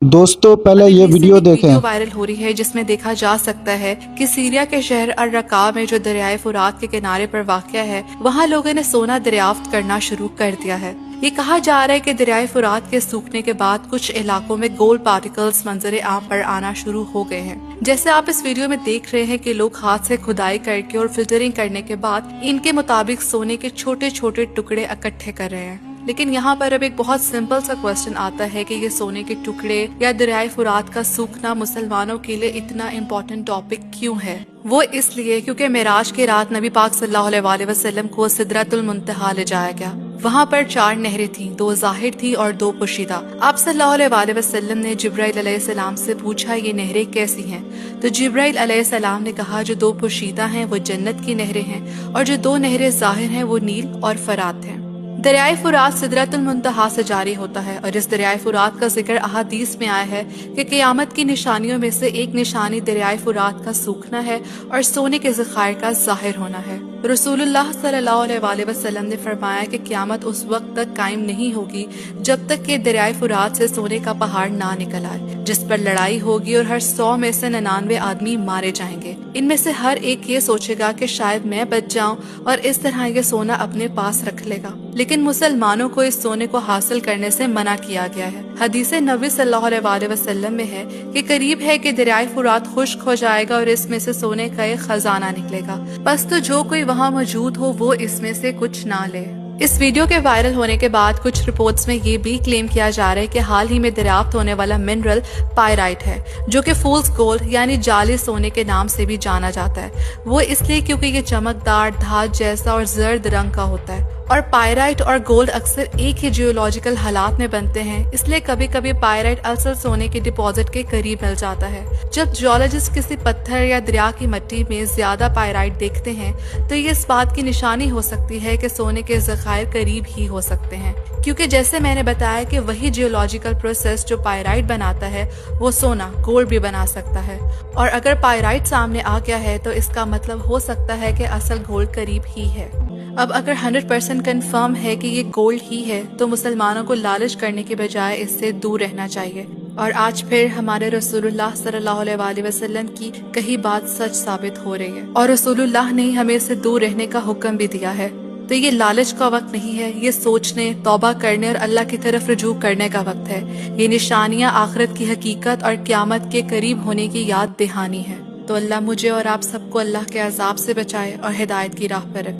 दोस्तों पहले अभी ये रिसेंट वीडियो एक देखें। वीडियो वायरल हो रही है जिसमें देखा जा सकता है कि सीरिया के शहर अल रका में जो दरियाए फुरात के किनारे पर वाक़या है, वहाँ लोगों ने सोना दरियाफ्त करना शुरू कर दिया है। ये कहा जा रहा है कि दरियाए फुरात के सूखने के बाद कुछ इलाकों में गोल्ड पार्टिकल्स मंजर आम पर आना शुरू हो गए हैं। जैसे आप इस वीडियो में देख रहे हैं कि लोग हाथ से खुदाई करके और फिल्टरिंग करने के बाद इनके मुताबिक सोने के छोटे छोटे टुकड़े इकट्ठे कर रहे हैं। लेकिन यहाँ पर अब एक बहुत सिंपल सा क्वेश्चन आता है कि ये सोने के टुकड़े या दरियाए फुरात का सूखना मुसलमानों के लिए इतना इम्पोर्टेंट टॉपिक क्यों है? वो इसलिए क्योंकि मेराज की रात नबी पाक सल्लल्लाहु अलैहि वसल्लम को सिदरतुल मुंतहा ले जाया गया। वहाँ पर 4 नहरें थीं, 2 ज़ाहिर थी और 2 पोशीदा। आप सल्लल्लाहु अलैहि वसल्लम ने जिब्राइल अलैहिस्सलाम से पूछा ये नहरें कैसी हैं? तो जिब्राइल अलैहिस्सलाम ने कहा जो 2 पोशीदा हैं वो जन्नत की नहरें हैं और जो 2 नहरें ज़ाहिर हैं वो नील और फरात हैं। दरियाए फुरात सिदरतुल मुंतहा से जारी होता है और इस दरियाए फुरात का जिक्र अहादीस में आया है कि क़यामत की निशानियों में से एक निशानी दरियाए फुरात का सूखना है और सोने के ज़खायर का ज़ाहिर होना है। रसूलुल्लाह सल्लल्लाहु अलैहि वसल्लम ने फरमाया कि क़यामत उस वक्त तक कायम नहीं होगी जब तक कि दरियाए फुरात से सोने का पहाड़ ना निकल आए, जिस पर लड़ाई होगी और हर 100 में से 99 आदमी मारे जाएंगे। इनमें से हर एक ये सोचेगा कि शायद मैं बच जाऊं और इस तरह ये सोना अपने पास रख लेगा। लेकिन मुसलमानों को इस सोने को हासिल करने से मना किया गया है। हदीस नबी सल्लल्लाहु अलैहि वसल्लम में है कि करीब है कि दरियाए फुरात खुश्क हो जाएगा और इसमें से सोने का एक खजाना निकलेगा, बस तो जो कोई वहाँ मौजूद हो वो इसमें से कुछ ना ले। इस वीडियो के वायरल होने के बाद कुछ रिपोर्ट्स में ये भी क्लेम किया जा रहा है कि हाल ही में दरियाफ्त होने वाला मिनरल पायराइट है, जो कि फूल्स गोल्ड यानी जाली सोने के नाम से भी जाना जाता है। वो इसलिए क्योंकि ये चमकदार, धात जैसा और जर्द रंग का होता है और पायराइट और गोल्ड अक्सर एक ही जियोलॉजिकल हालात में बनते हैं, इसलिए कभी कभी पायराइट असल सोने के डिपॉजिट के करीब मिल जाता है। जब जियोलॉजिस्ट किसी पत्थर या दरिया की मिट्टी में ज्यादा पायराइट देखते हैं तो ये इस बात की निशानी हो सकती है कि सोने के ज़खायर करीब ही हो सकते हैं, क्योंकि जैसे मैंने बताया कि वही जियोलॉजिकल प्रोसेस जो पायराइट बनाता है वो सोना गोल्ड भी बना सकता है। और अगर पायराइट सामने आ गया है तो इसका मतलब हो सकता है कि असल गोल्ड करीब ही है। अब अगर 100% कंफर्म है कि ये गोल्ड ही है तो मुसलमानों को लालच करने के बजाय इससे दूर रहना चाहिए। और आज फिर हमारे रसूलुल्लाह सल्लल्लाहु अलैहि वसल्लम की कही बात सच साबित हो रही है और रसूलुल्लाह ने हमें इससे दूर रहने का हुक्म भी दिया है। तो ये लालच का वक्त नहीं है, ये सोचने, तौबा करने और अल्लाह की तरफ रुजू करने का वक्त है। ये निशानियां आखिरत की हकीकत और क़यामत के करीब होने की याद दहानी है। तो अल्लाह मुझे और आप सबको अल्लाह के अजाब से बचाए और हिदायत की राह पर रखे।